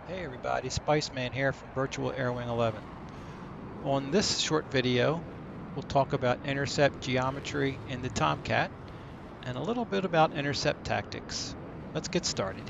Hey everybody, Spiceman here from Virtual Airwing 11. On this short video, we'll talk about intercept geometry in the Tomcat and a little bit about intercept tactics. Let's get started.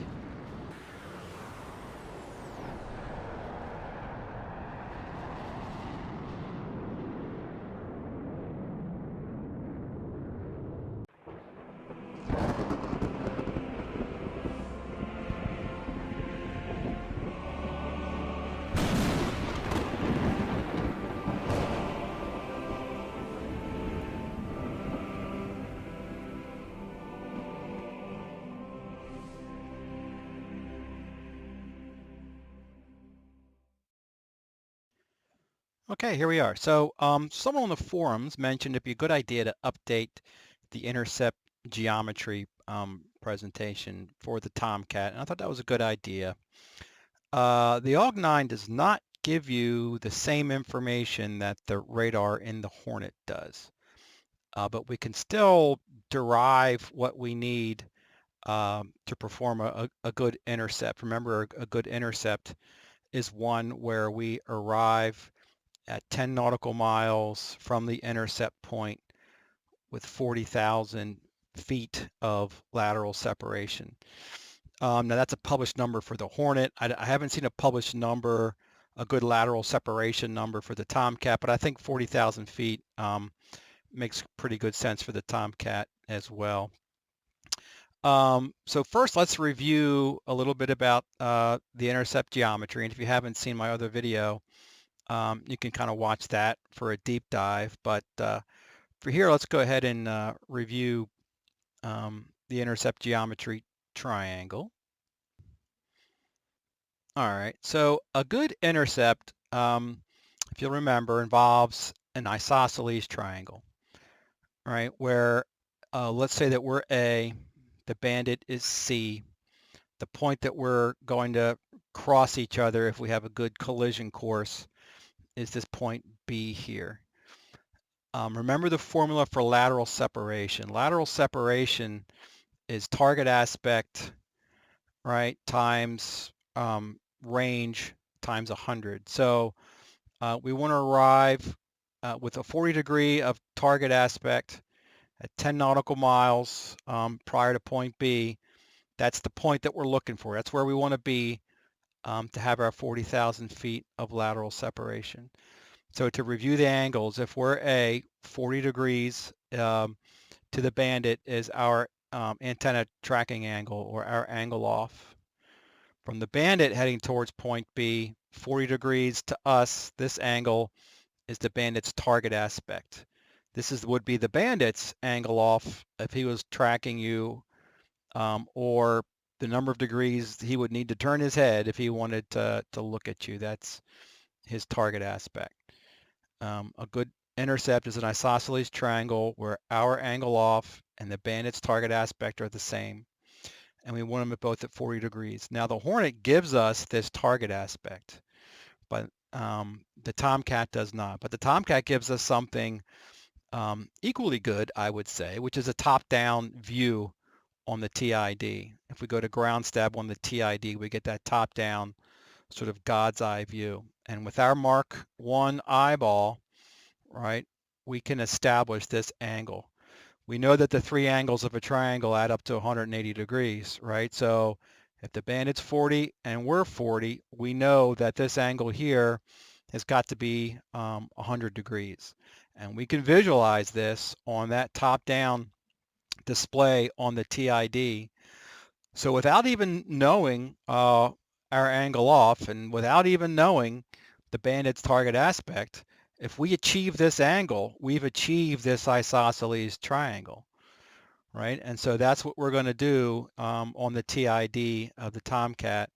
Okay, here we are. So someone on the forums mentioned it'd be a good idea to update the intercept geometry presentation for the Tomcat, and I thought that was a good idea. The AUG9 does not give you the same information that the radar in the Hornet does, but we can still derive what we need to perform a good intercept. Remember, a good intercept is one where we arrive at 10 nautical miles from the intercept point with 40,000 feet of lateral separation. Now that's a published number for the Hornet. I haven't seen a published number, a good lateral separation number for the Tomcat, but I think 40,000 feet makes pretty good sense for the Tomcat as well. So first, let's review a little bit about the intercept geometry. And if you haven't seen my other video, you can kind of watch that for a deep dive. But for here, let's go ahead and review the intercept geometry triangle. All right, so a good intercept, if you'll remember, involves an isosceles triangle, right? Where let's say that we're A, the bandit is C, the point that we're going to cross each other if we have a good collision course is this point B here. Remember the formula for lateral separation. Lateral separation is target aspect, right, times range times 100. So we want to arrive with a 40 degree of target aspect at 10 nautical miles prior to point B. That's the point that we're looking for. That's where we want to be to have our 40,000 feet of lateral separation. So to review the angles, if we're A, 40 degrees to the bandit is our antenna tracking angle, or our angle off. From the bandit heading towards point B, 40 degrees to us, this angle is the bandit's target aspect. This would be the bandit's angle off if he was tracking you, or the number of degrees he would need to turn his head if he wanted to look at you. That's his target aspect. A good intercept is an isosceles triangle where our angle off and the bandit's target aspect are the same, and we want them at both at 40 degrees. Now the Hornet gives us this target aspect, but the Tomcat does not. But the Tomcat gives us something equally good, I would say, which is a top-down view on the TID. If we go to ground stab on the TID, we get that top-down sort of God's eye view. And with our Mark 1 eyeball, right, we can establish this angle. We know that the three angles of a triangle add up to 180 degrees, right? So if the bandit's 40 and we're 40, we know that this angle here has got to be 100 degrees. And we can visualize this on that top-down display on the TID. So without even knowing our angle off and without even knowing the bandit's target aspect, if we achieve this angle, we've achieved this isosceles triangle, right? And so that's what we're going to do on the TID of the Tomcat,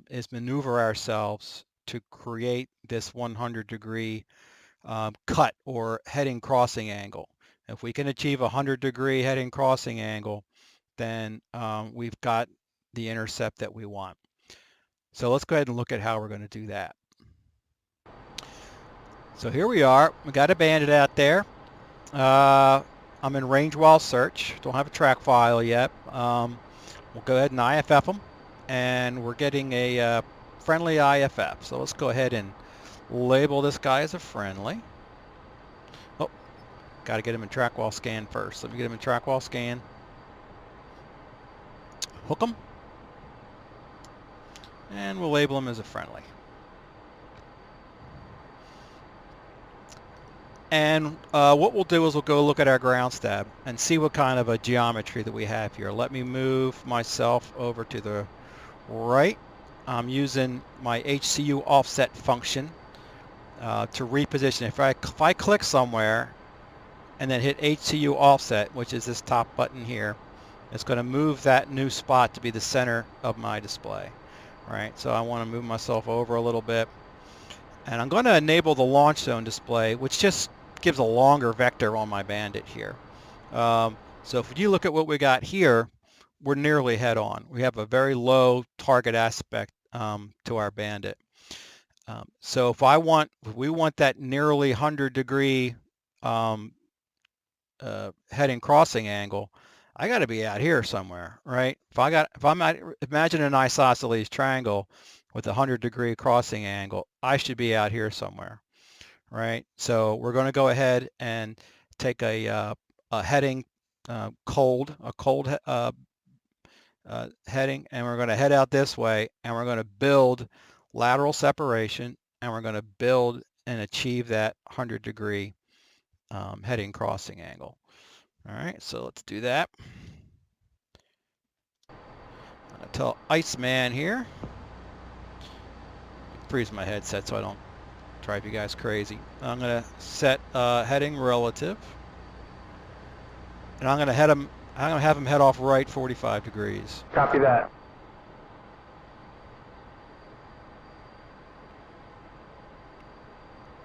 is maneuver ourselves to create this 100-degree cut or heading crossing angle. If we can achieve a 100-degree heading crossing angle, then we've got the intercept that we want. So let's go ahead and look at how we're going to do that. So here we are. We got a bandit out there. I'm in range while search. Don't have a track file yet. We'll go ahead and IFF them, and we're getting a friendly IFF. So let's go ahead and label this guy as a friendly. Oh, got to get him in track while scan first. Let me get him in track while scan. Hook him. And we'll label him as a friendly. And what we'll do is we'll go look at our ground stab and see what kind of a geometry that we have here. Let me move myself over to the right. I'm using my HCU offset function to reposition. If I click somewhere and then hit HCU offset, which is this top button here, it's going to move that new spot to be the center of my display. Right, so I want to move myself over a little bit. And I'm going to enable the launch zone display, which just gives a longer vector on my bandit here. So if you look at what we got here, we're nearly head on. We have a very low target aspect to our bandit. So if we want that nearly 100-degree heading crossing angle, I got to be out here somewhere, right? Imagine an isosceles triangle with a 100-degree crossing angle. I should be out here somewhere, right? So we're going to go ahead and take a heading cold heading, and we're going to head out this way, and we're going to build lateral separation, and we're going to build and achieve that 100-degree heading crossing angle. All right, so let's do that. I'm going to tell Iceman here. Freeze my headset so I don't drive you guys crazy. I'm going to set heading relative, and I'm going to have him head off right 45 degrees. Copy that.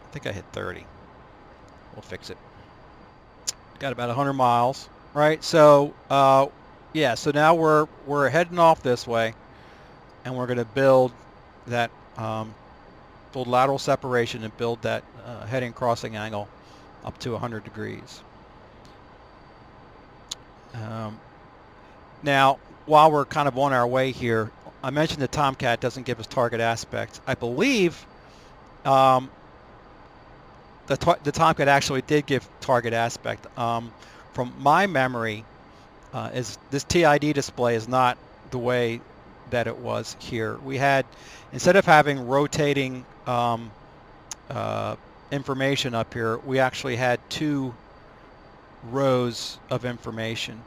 I think I hit 30. We'll fix it. Got about 100 miles, right? So yeah, so now we're heading off this way, and we're going to build that build lateral separation and build that heading crossing angle up to 100 degrees. Now, while we're kind of on our way here, I mentioned the Tomcat doesn't give us target aspect. I believe the Tomcat actually did give target aspect. From my memory, is this TID display is not the way that it was here. We had, instead of having rotating information up here, we actually had two rows of information,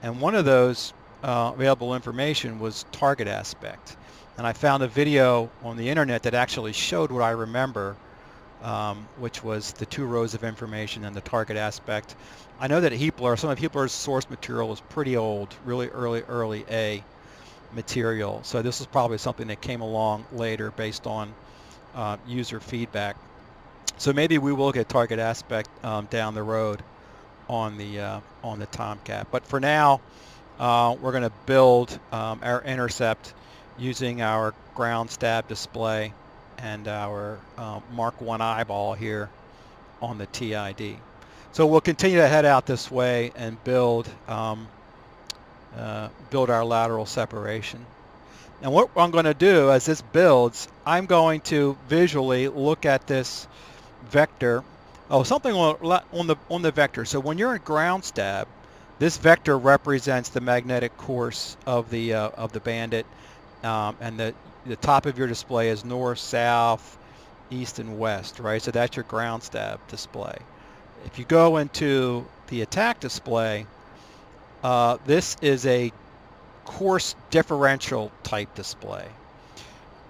and one of those available information was target aspect. And I found a video on the internet that actually showed what I remember, which was the two rows of information and the target aspect. I know that some of Heapler's source material is pretty old, really early A material. So this is probably something that came along later based on user feedback. So maybe we will get target aspect down the road on the Tomcat. But for now, we're going to build our intercept using our ground stab display and our Mark I eyeball here on the TID. So we'll continue to head out this way and build our lateral separation. And what I'm going to do as this builds, I'm going to visually look at this vector. Oh, something on the vector. So when you're in ground stab, this vector represents the magnetic course of the bandit, and the top of your display is north, south, east, and west, right? So that's your ground stab display. If you go into the attack display, this is a course differential type display.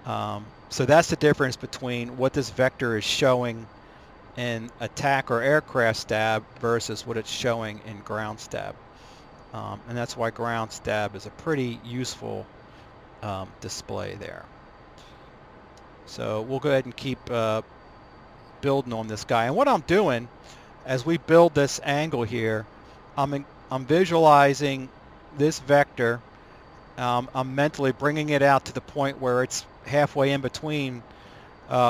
So that's the difference between what this vector is showing in attack or aircraft stab versus what it's showing in ground stab. And that's why ground stab is a pretty useful display there. So we'll go ahead and keep building on this guy. And what I'm doing as we build this angle here, I'm visualizing this vector. I'm mentally bringing it out to the point where it's halfway in between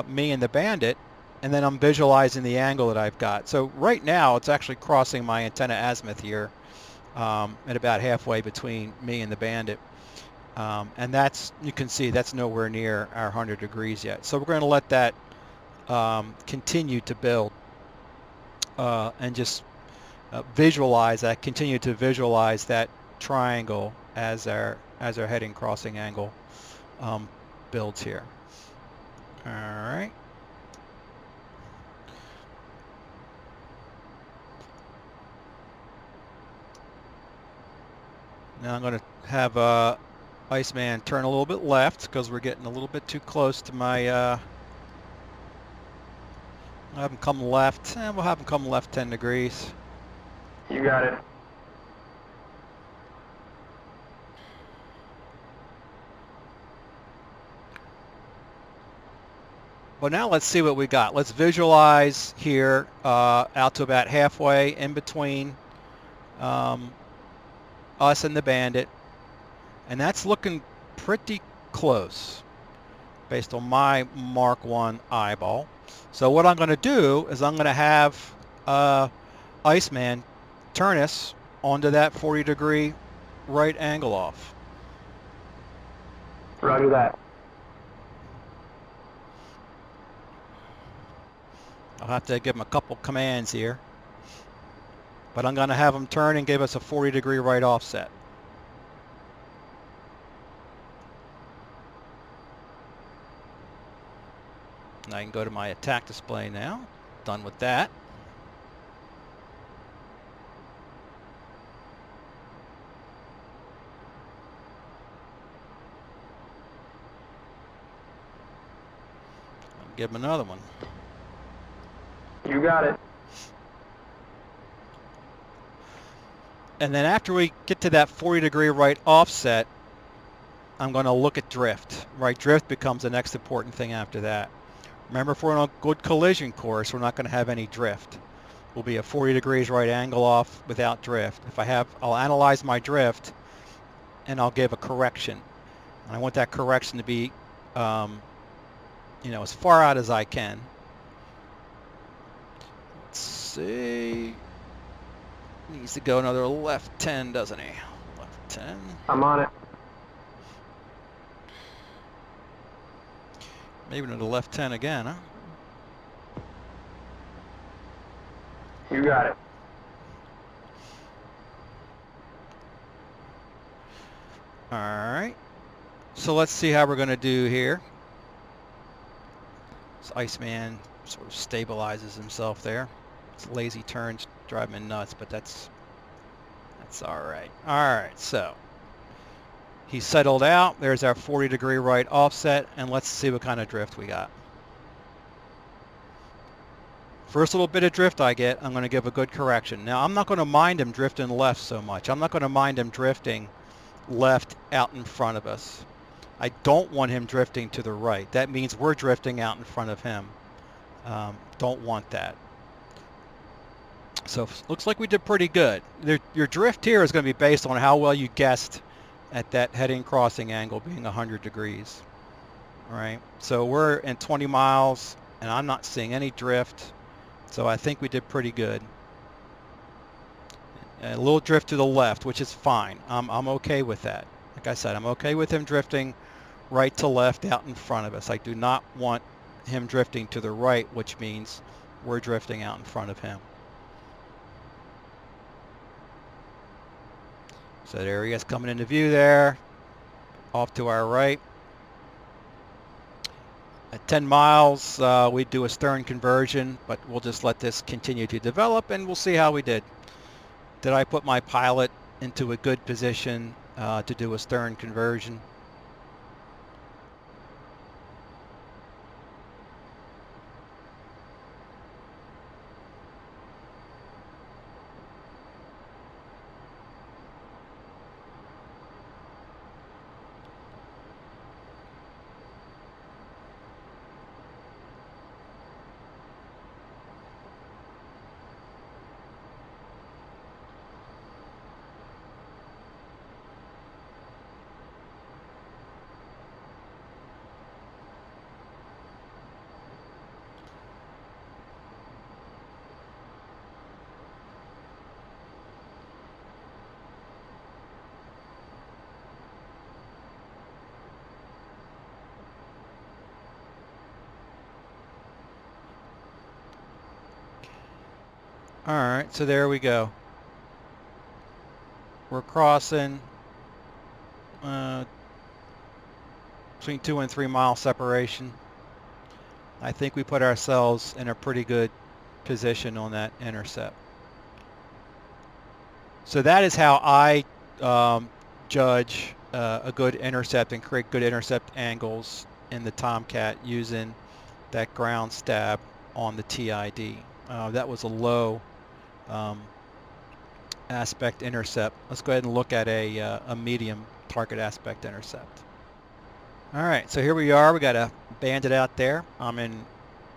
me and the bandit, and then I'm visualizing the angle that I've got. So right now it's actually crossing my antenna azimuth here at about halfway between me and the bandit. And that's, you can see that's nowhere near our 100 degrees yet. So we're going to let that continue to build and just visualize that, continue to visualize that triangle as our heading crossing angle builds here. All right. Now I'm going to have Iceman turn a little bit left because we're getting a little bit too close to my, I'll have him come left, and we'll have him come left 10 degrees. You got it. Well, now let's see what we got. Let's visualize here out to about halfway in between us and the Bandit. And that's looking pretty close based on my Mark 1 eyeball. So what I'm going to do is I'm going to have Iceman turn us onto that 40-degree right angle off. Roger that. I'll have to give him a couple commands here. But I'm going to have him turn and give us a 40-degree right offset. And I can go to my attack display now. Done with that. I'll give him another one. You got it. And then after we get to that 40-degree right offset, I'm going to look at drift. Right, drift becomes the next important thing after that. Remember, if we're on a good collision course, we're not going to have any drift. We'll be a 40 degrees right angle off without drift. If I have, I'll analyze my drift, and I'll give a correction. And I want that correction to be, as far out as I can. Let's see. Needs to go another left 10, doesn't he? Left 10. I'm on it. Maybe another left 10 again, huh? You got it. All right. So let's see how we're going to do here. This Iceman sort of stabilizes himself there. It's lazy turns drive me nuts, but that's all right. All right, so he settled out. There's our 40-degree right offset, and let's see what kind of drift we got. First little bit of drift I get, I'm going to give a good correction. Now, I'm not going to mind him drifting left so much. I'm not going to mind him drifting left out in front of us. I don't want him drifting to the right. That means we're drifting out in front of him. Don't want that. So looks like we did pretty good. Your drift here is going to be based on how well you guessed at that heading crossing angle being 100 degrees. All right. So we're in 20 miles, and I'm not seeing any drift. So I think we did pretty good. A little drift to the left, which is fine. I'm okay with that. Like I said, I'm okay with him drifting right to left out in front of us. I do not want him drifting to the right, which means we're drifting out in front of him. So there he is coming into view there, off to our right. At 10 miles, we do a stern conversion, but we'll just let this continue to develop, and we'll see how we did. Did I put my pilot into a good position to do a stern conversion? All right, so there we go. We're crossing between 2 and 3 mile separation. I think we put ourselves in a pretty good position on that intercept. So that is how I judge a good intercept and create good intercept angles in the Tomcat using that ground stab on the TID. That was a low aspect intercept. Let's go ahead and look at a medium target aspect intercept. All right, so here we are. We got a bandit out there. I'm in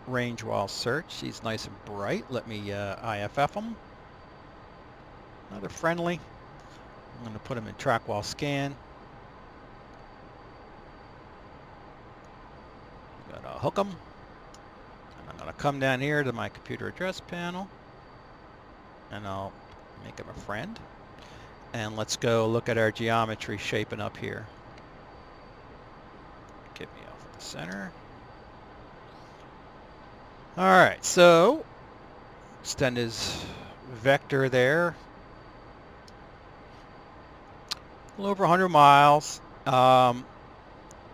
range while search. He's nice and bright. Let me IFF him. Another friendly. I'm going to put him in track while scan. I'm going to hook him. And I'm going to come down here to my computer address panel. And I'll make him a friend. And let's go look at our geometry shaping up here. Get me off the center. All right, so extend his vector there. A little over 100 miles. Now,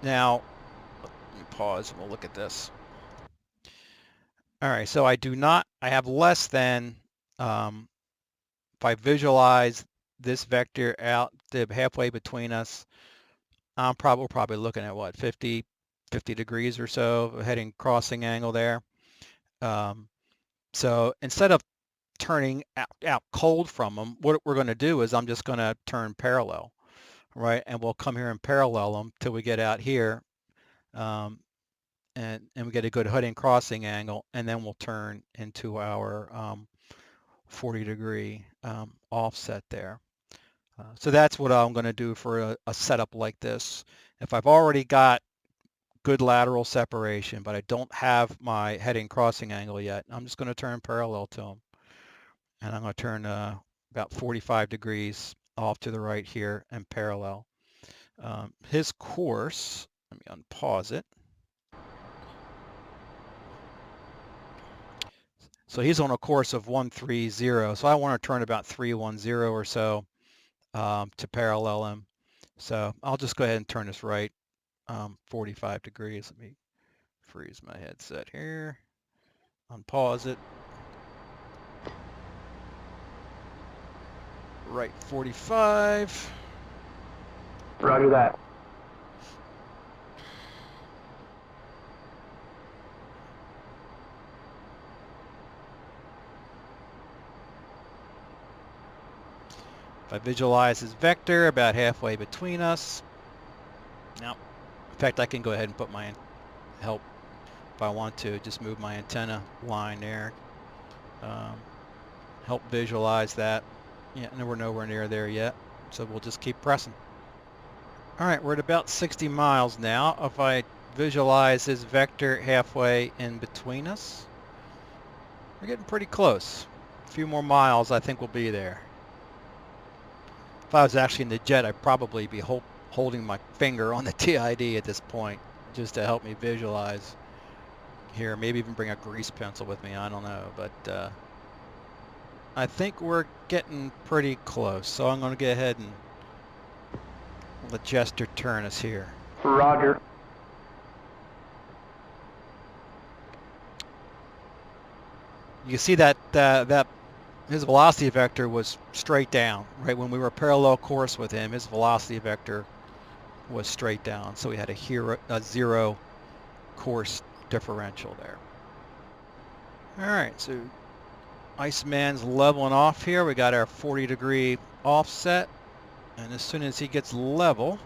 let me pause and we'll look at this. All right, so I have less than, if I visualize this vector out to halfway between us, we're probably looking at what, 50 degrees or so of a heading crossing angle there. So instead of turning out cold from them, what we're going to do is I'm just going to turn parallel, right? And we'll come here and parallel them till we get out here, and we get a good heading crossing angle, and then we'll turn into our 40-degree offset there. So that's what I'm going to do for a setup like this. If I've already got good lateral separation, but I don't have my heading crossing angle yet, I'm just going to turn parallel to them. And I'm going to turn about 45 degrees off to the right here and parallel. His course, let me unpause it. So he's on a course of 130, so I want to turn about 310 or so to parallel him. So I'll just go ahead and turn this right 45 degrees. Let me freeze my headset here, unpause it. Right 45. Roger that. If I visualize his vector about halfway between us. Now, in fact, I can go ahead and put my help if I want to, just move my antenna line there. Help visualize that. Yeah, and we're nowhere near there yet, so we'll just keep pressing. All right, we're at about 60 miles now. If I visualize his vector halfway in between us, we're getting pretty close. A few more miles, I think we'll be there. If I was actually in the jet, I'd probably be holding my finger on the TID at this point, just to help me visualize here. Maybe even bring a grease pencil with me, I don't know, but I think we're getting pretty close. So I'm going to go ahead and let Jester turn us here. Roger. You can see that his velocity vector was straight down, right? When we were parallel course with him, his velocity vector was straight down. So we had a zero course differential there. All right, so Iceman's leveling off here. We got our 40-degree offset. And as soon as he gets level,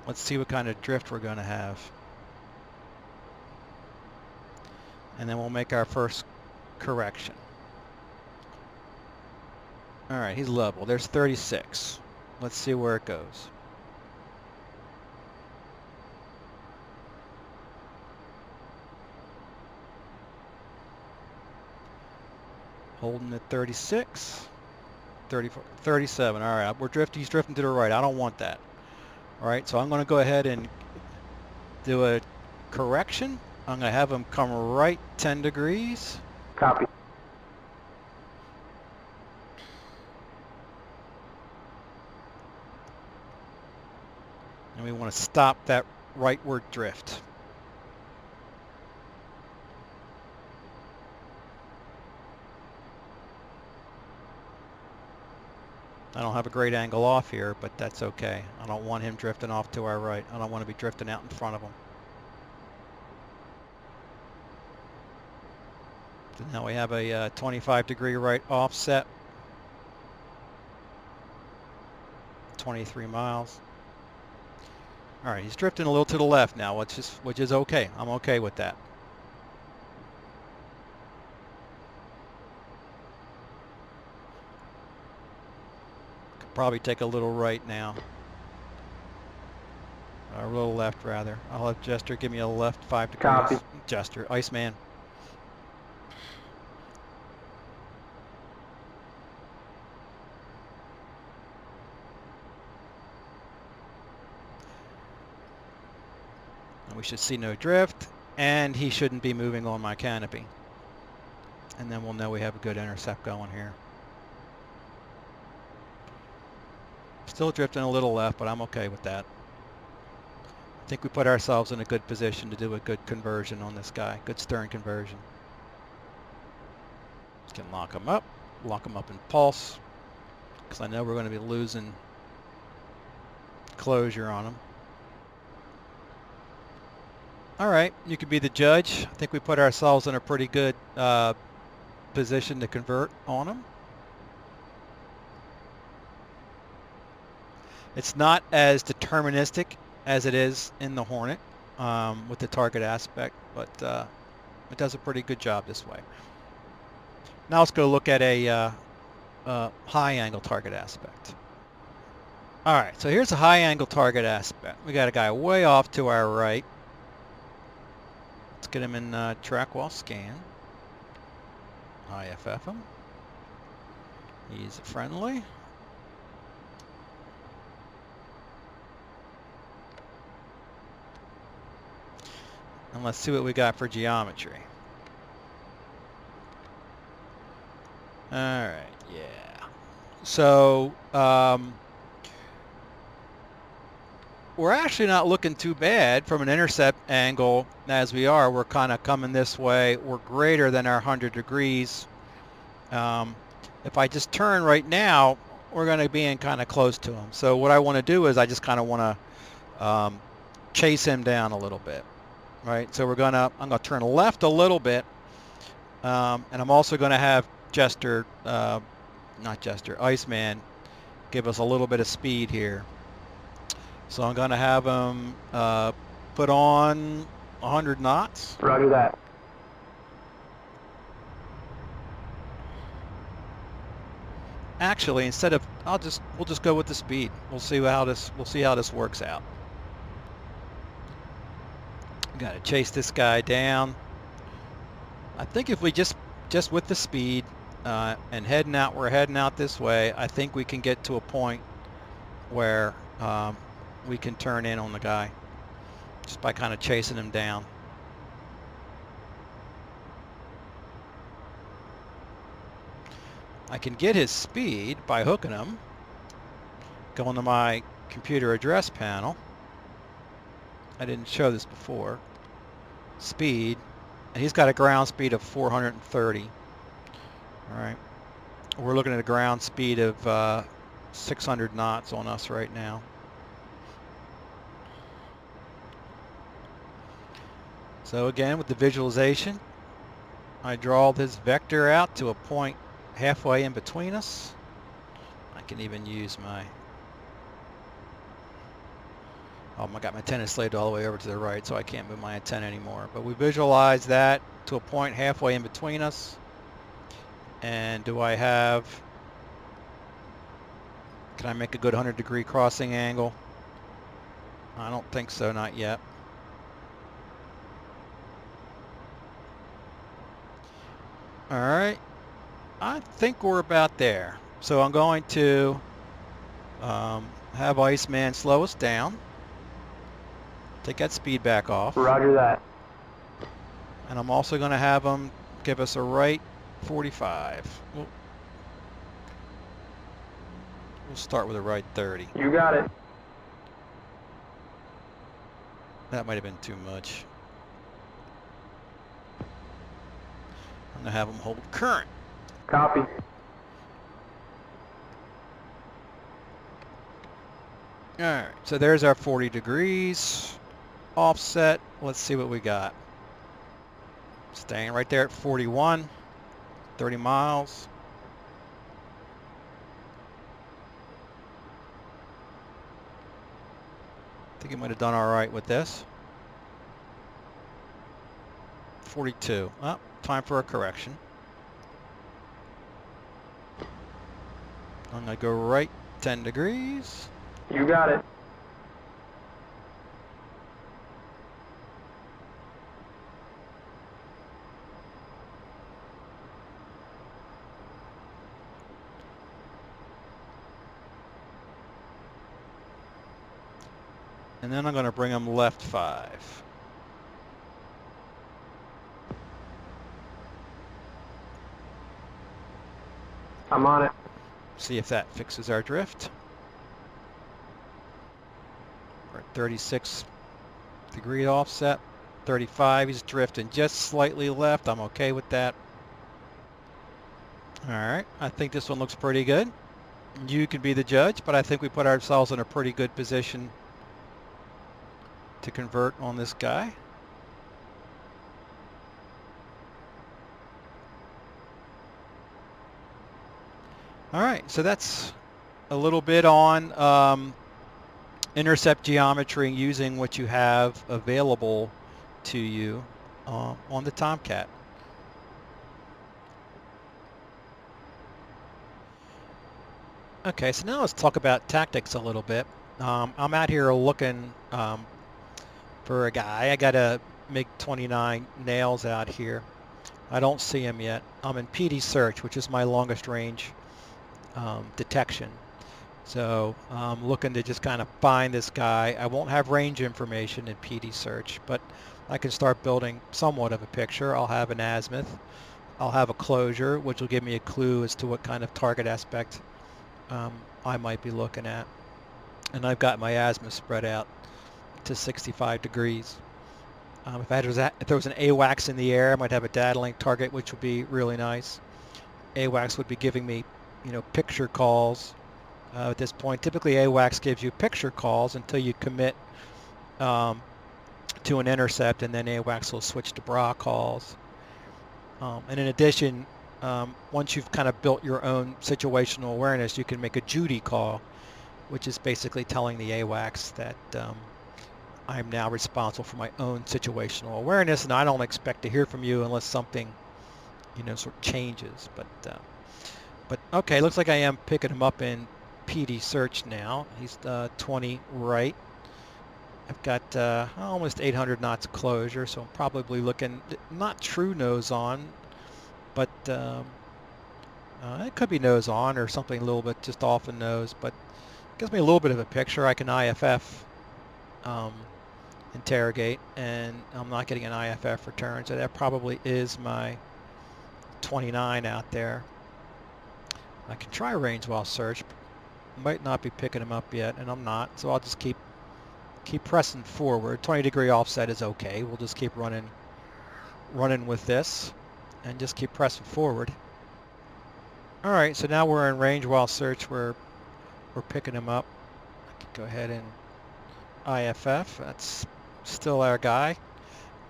let's see what kind of drift we're going to have. And then we'll make our first correction. All right, he's level. There's 36. Let's see where it goes. Holding at 36. 34, 37. All right, he's drifting to the right. I don't want that. All right, so I'm going to go ahead and do a correction. I'm going to have him come right 10 degrees. Copy. And we want to stop that rightward drift. I don't have a great angle off here, but that's okay. I don't want him drifting off to our right. I don't want to be drifting out in front of him. So now we have a 25-degree right offset. 23 miles. All right, he's drifting a little to the left now, which is okay. I'm okay with that. Could probably take a little right now. Or a little left, rather. I'll have Jester give me a left 5 degrees. Copy. Jester, Iceman. And we should see no drift, and he shouldn't be moving on my canopy. And then we'll know we have a good intercept going here. Still drifting a little left, but I'm okay with that. I think we put ourselves in a good position to do a good conversion on this guy, good stern conversion. Just can lock him up in pulse, because I know we're going to be losing closure on him. All right, you could be the judge. I think we put ourselves in a pretty good position to convert on him. It's not as deterministic as it is in the Hornet with the target aspect, but it does a pretty good job this way. Now let's go look at a high angle target aspect. All right, so here's a high angle target aspect. We got a guy way off to our right. Let's get him in track while scan. IFF him. He's friendly. And let's see what we got for geometry. All right, yeah. So we're actually not looking too bad from an intercept angle as we are. We're kind of coming this way. We're greater than our 100 degrees. If I just turn right now, we're going to be in kind of close to him. So what I want to do is I just kind of want to chase him down a little bit. Right, so I'm going to turn left a little bit, and I'm also going to have Iceman give us a little bit of speed here. So I'm going to have him put on 100 knots. Roger that. Actually, instead of we'll just go with the speed. We'll see how this works out. Got to chase this guy down. I think if we just with the speed and we're heading out this way, I think we can get to a point where we can turn in on the guy just by kind of chasing him down. I can get his speed by hooking him. Going to my computer address panel. I didn't show this before. Speed, and he's got a ground speed of 430. All right, we're looking at a ground speed of 600 knots on us right now. So again, with the visualization, I draw this vector out to a point halfway in between us. I can even use my I got my antenna slaved all the way over to the right, so I can't move my antenna anymore. But we visualize that to a point halfway in between us. And can I make a good 100-degree crossing angle? I don't think so, not yet. All right, I think we're about there. So I'm going to have Iceman slow us down. Take that speed back off. Roger that. And I'm also going to have him give us a right 45. We'll start with a right 30. You got it. That might have been too much. I'm gonna have them hold current. Copy. All right, so there's our 40 degrees offset. Let's see what we got. Staying right there at 41, 30 miles. I think he might have done all right with this. 42. Oh, time for a correction. I'm going to go right 10 degrees. You got it. And then I'm going to bring him left 5. I'm on it. See if that fixes our drift. We're at 36 degree offset. 35, he's drifting just slightly left. I'm okay with that. All right, I think this one looks pretty good. You can be the judge, but I think we put ourselves in a pretty good position to convert on this guy. All right, so that's a little bit on intercept geometry using what you have available to you on the Tomcat. Okay, so now let's talk about tactics a little bit. I'm out here looking for a guy. I got a MiG-29 nails out here. I don't see him yet. I'm in PD search, which is my longest range detection. So I'm looking to just kind of find this guy. I won't have range information in PD search, but I can start building somewhat of a picture. I'll have an azimuth. I'll have a closure, which will give me a clue as to what kind of target aspect I might be looking at. And I've got my azimuth spread out to 65 degrees. If there was an AWACS in the air, I might have a data link target, which would be really nice. AWACS would be giving me, picture calls. At this point, typically AWACS gives you picture calls until you commit to an intercept, and then AWACS will switch to BRA calls. And in addition, once you've kind of built your own situational awareness, you can make a Judy call, which is basically telling the AWACS that I'm now responsible for my own situational awareness, and I don't expect to hear from you unless something, sort of changes. But okay, looks like I am picking him up in PD search now. He's 20 right. I've got almost 800 knots closure, so I'm probably looking not true nose on, but it could be nose on or something a little bit just off the nose, but it gives me a little bit of a picture. I can IFF interrogate, and I'm not getting an IFF return, so that probably is my 29 out there. I can try range while search. Might not be picking him up yet, and I'm not, so I'll just keep pressing forward. 20 degree offset is okay. We'll just keep running with this and just keep pressing forward. All right, so now we're in range while search. We're picking him up. I can go ahead and IFF. That's still our guy.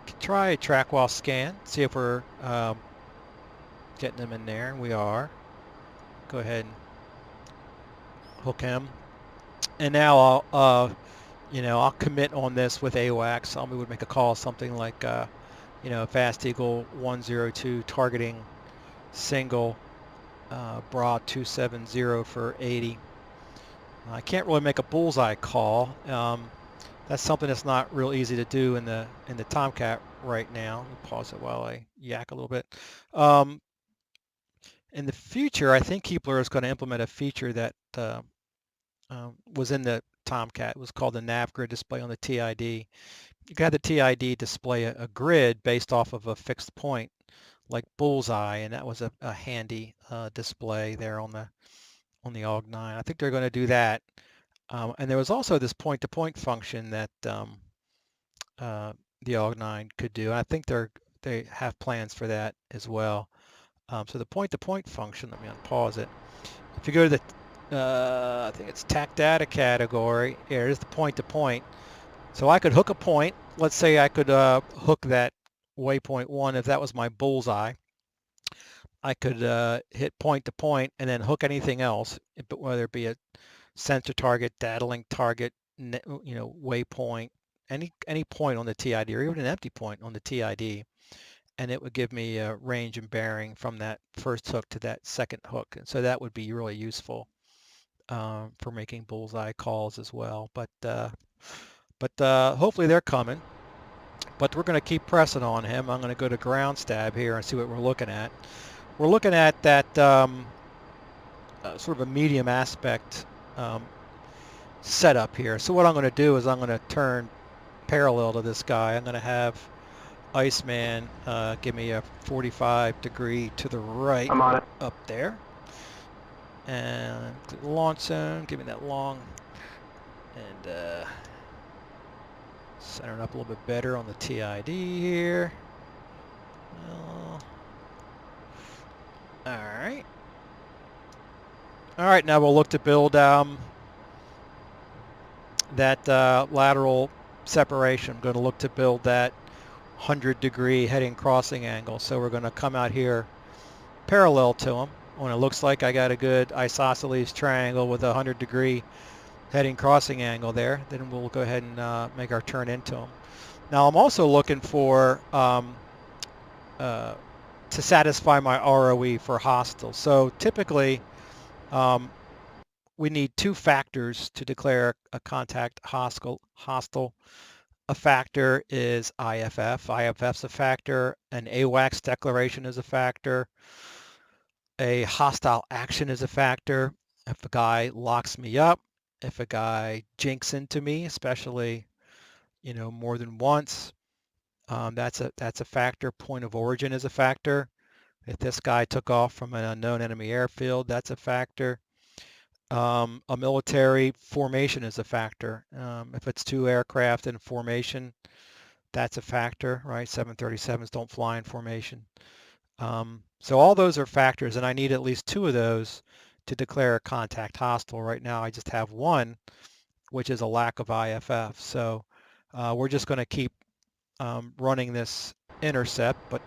Can try a track while scan, see if we're getting him in there. We are. Go ahead and hook him. And now I'll commit on this with AWACS. We would make a call, something like, Fast Eagle 102 targeting single, broad 270 for 80. I can't really make a bullseye call. That's something that's not real easy to do in the Tomcat right now. Let me pause it while I yak a little bit. In the future, I think Keepler is going to implement a feature that was in the Tomcat. It was called the nav grid display on the TID. You can have the TID display a grid based off of a fixed point, like bullseye, and that was a handy display there on the AUG-9. I think they're going to do that. And there was also this point-to-point function that the AUG-9 could do. And I think they have plans for that as well. So the point-to-point function, let me unpause it. If you go to the, I think it's TAC data category, here's the point-to-point. So I could hook a point. Let's say I could hook that waypoint 1 if that was my bullseye. I could hit point-to-point and then hook anything else, whether it be a sensor target, data link target, waypoint, any point on the TID or even an empty point on the TID, and it would give me a range and bearing from that first hook to that second hook. And so that would be really useful for making bullseye calls as well. But hopefully they're coming. But we're going to keep pressing on him. I'm going to go to ground stab here and see what we're looking at. We're looking at that sort of a medium aspect setup here. So what I'm going to do is I'm going to turn parallel to this guy. I'm going to have Iceman give me a 45 degree to the right. I'm on it. Up there. And launch zone, give me that long, and center it up a little bit better on the TID here. All right. All right, now we'll look to build that lateral separation. I'm going to look to build that 100-degree heading crossing angle. So we're going to come out here parallel to him. When it looks like I got a good isosceles triangle with a 100-degree heading crossing angle there, then we'll go ahead and make our turn into him. Now I'm also looking for to satisfy my ROE for hostile. So typically we need two factors to declare a contact hostile. A factor is IFF. IFF's a factor. An AWACS declaration is a factor. A hostile action is a factor. If a guy locks me up, if a guy jinks into me, especially, more than once, that's a factor. Point of origin is a factor. If this guy took off from an unknown enemy airfield, that's a factor. A military formation is a factor. If it's two aircraft in formation, that's a factor, right? 737s don't fly in formation. So all those are factors, and I need at least two of those to declare a contact hostile. Right now I just have one, which is a lack of IFF. So we're just going to keep running this intercept, but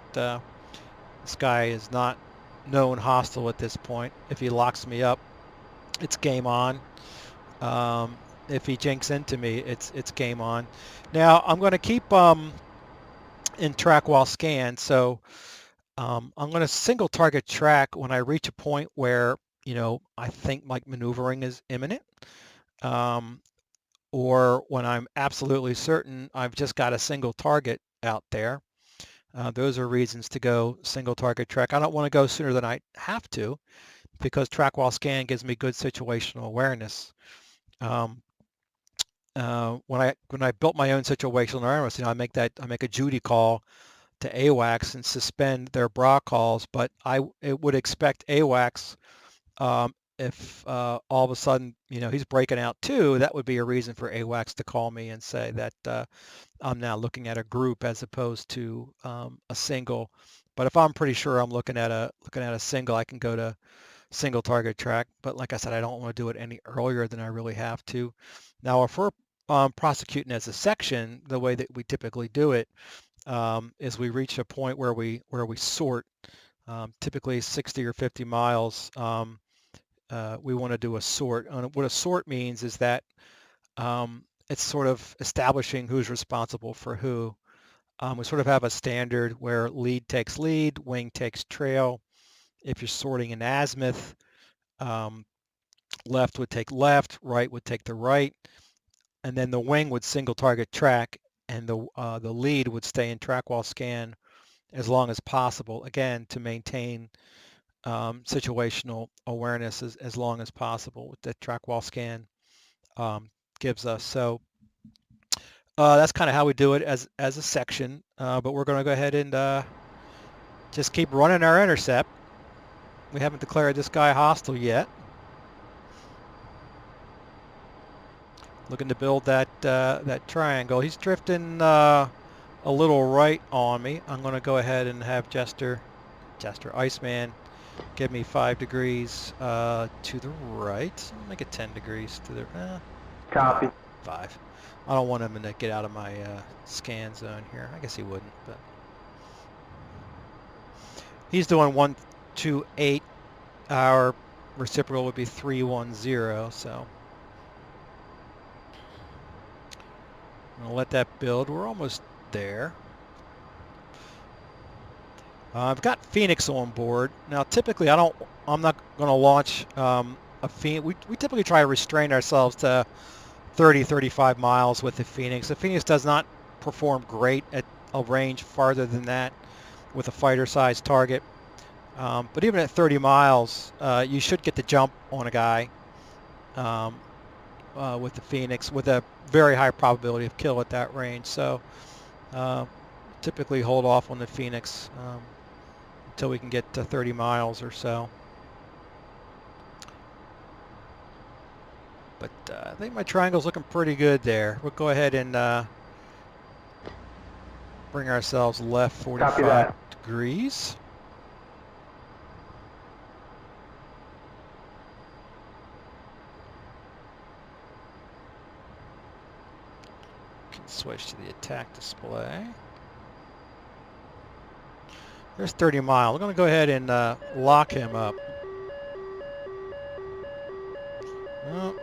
this guy is not known hostile at this point. If he locks me up, it's game on. If he jinks into me, it's game on. Now I'm going to keep in track while scan. So I'm going to single target track when I reach a point where I think like maneuvering is imminent, or when I'm absolutely certain I've just got a single target out there. Those are reasons to go single target track. I don't want to go sooner than I have to, because track while scan gives me good situational awareness. When I built my own situational awareness, I make a Judy call to AWACS and suspend their bra calls, but it would expect AWACS, if all of a sudden he's breaking out too, that would be a reason for AWACS to call me and say that I'm now looking at a group as opposed to a single. But if I'm pretty sure I'm looking at a single, I can go to single target track. But like I said, I don't want to do it any earlier than I really have to. Now, if we're prosecuting as a section, the way that we typically do it is we reach a point where we sort, typically 60 or 50 miles. We want to do a sort. And what a sort means is that it's sort of establishing who's responsible for who. We sort of have a standard where lead takes lead, wing takes trail. If you're sorting in azimuth, left would take left, right would take the right, and then the wing would single target track, and the lead would stay in track while scan as long as possible, again, to maintain situational awareness as long as possible, with the track while scan gives us. So that's kind of how we do it as a section, but we're going to go ahead and just keep running our intercept. We haven't declared this guy hostile yet. looking to build that that triangle. He's drifting a little right on me. I'm going to go ahead and have Iceman, give me 5 degrees to the right. I'll make it 10 degrees to the Copy. 5. I don't want him to get out of my scan zone here. I guess he wouldn't, but he's doing 128. Our reciprocal would be 310. So I'm gonna let that build. We're almost there. I've got Phoenix on board. Now, typically, I'm not going to launch a Phoenix. We typically try to restrain ourselves to 30, 35 miles with the Phoenix. The Phoenix does not perform great at a range farther than that with a fighter-sized target. But even at 30 miles, you should get the jump on a guy with the Phoenix with a very high probability of kill at that range. So typically hold off on the Phoenix until we can get to 30 miles or so. But I think my triangle's looking pretty good there. We'll go ahead and bring ourselves left 45 degrees. Can switch to the attack display. There's 30 miles. We're going to go ahead and lock him up. Oh.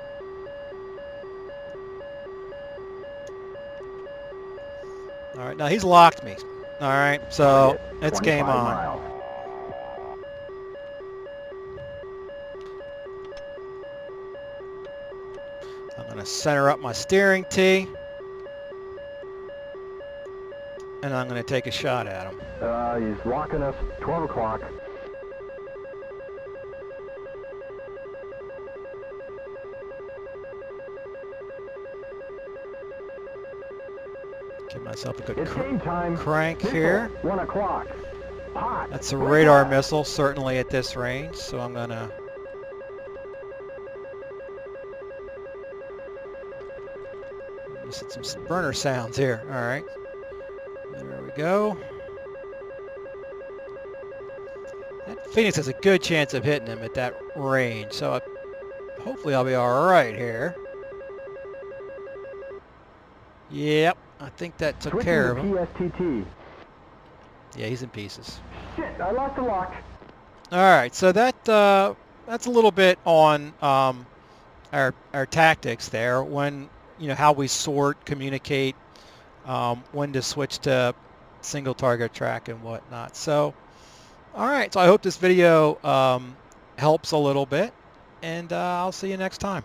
All right, now he's locked me. All right, so it's game on. I'm going to center up my steering T. And I'm going to take a shot at him. He's locking us. 12 o'clock. Give myself a good crank here. 1 o'clock. That's a radar missile, certainly at this range. So I'm going to listen to some burner sounds here. All right. There we go. That Phoenix has a good chance of hitting him at that range, so hopefully I'll be all right here. Yep, I think that took care of him. PSTT. Yeah, he's in pieces. Shit, I lost the lock. All right, so that's a little bit on our tactics there. When how we sort, communicate. When to switch to single target track and whatnot. So, all right. So I hope this video helps a little bit, and I'll see you next time.